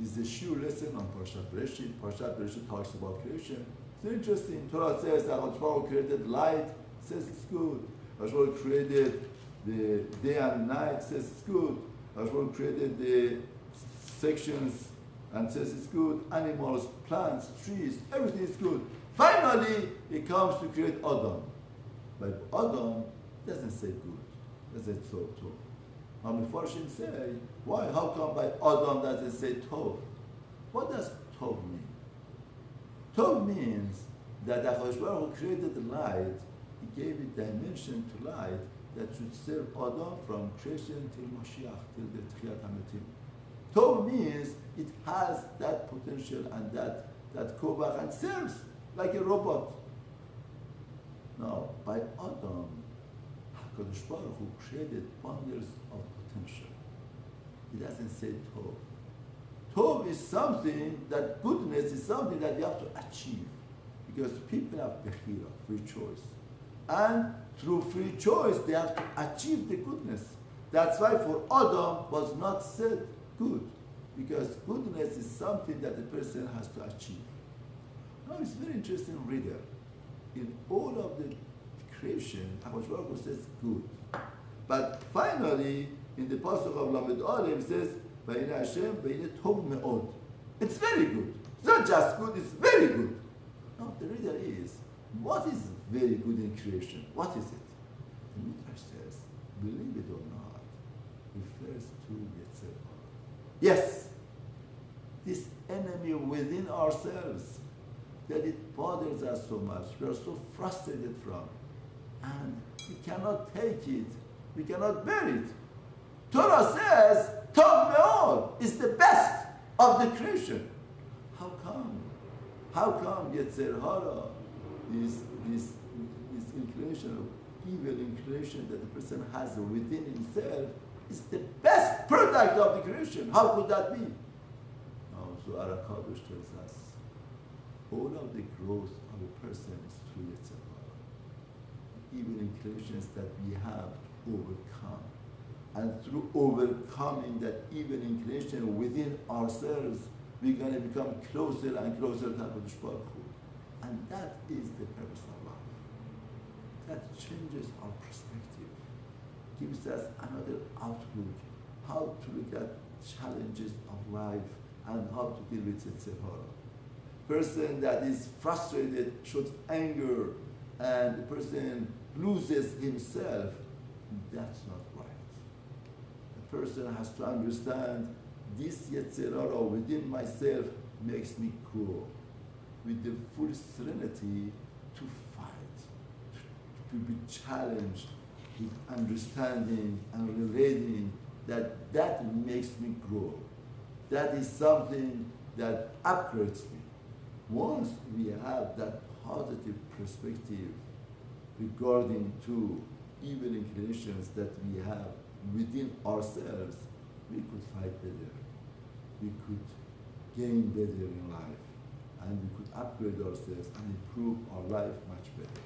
is the shiur lesson on Parashat Bereshit. Parashat Bereshit talks about creation. It's interesting. Torah says that HaKadosh created light, says it's good. HaKadosh created the day and night, says it's good. HaKadosh created the sections and says it's good. Animals, plants, trees, everything is good. Finally, it comes to create Adam. But Adam doesn't say good. Doesn't say tov. And the Persian say, why? How come by Adam doesn't say tov? What does tov mean? Tov means that HaKadosh Baruch Hu created the light. He gave a dimension to light that should serve Adam from creation till Mashiach, till the Tchiyat HaMetim. Tov means it has that potential and that kovach and serves like a robot. Now, by Adam, HaKadosh Baruch Hu created bundles of potential. He doesn't say Tov. Tov is something that goodness is something that you have to achieve. Because people have bechira, free choice. And through free choice, they have to achieve the goodness. That's why for Adam was not said good. Because goodness is something that the person has to achieve. Now it's very interesting reader. In all of the creation, HaKadosh Baruch Hu says good. But finally, in the pasuk of Lamed Aleph, it says, Vayine Hashem, Vayine Tov Me'od. It's very good. It's not just good, it's very good. Now the reader is, what is very good in creation? What is it? The Midrash says, believe it or not, refers to Yetzer Hara. Yes, this enemy within ourselves, that it bothers us so much. We are so frustrated from. And we cannot take it. We cannot bear it. Torah says, Tov Me'od is the best of the creation. How come? How come Yetzer Hara, this inclination of evil inclination that the person has within himself, is the best product of the creation? How could that be? Now, so Ara Kadosh tells us, all of the growth of a person is through Yetzer Hara. Evil inclinations that we have to overcome. And through overcoming that evil inclination within ourselves, we're going to become closer and closer to HaKadosh Baruch Hu. And that is the purpose of life. That changes our perspective, gives us another outlook, how to look at challenges of life and how to deal with Yetzer Hara. Person that is frustrated shows anger and the person loses himself, that's not right. The person has to understand this Yetzer Hara within myself makes me grow with the full serenity to fight, to be challenged with understanding and relating that makes me grow. That is something that upgrades me. Once we have that positive perspective regarding to evil inclinations that we have within ourselves, we could fight better. We could gain better in life. And we could upgrade ourselves and improve our life much better.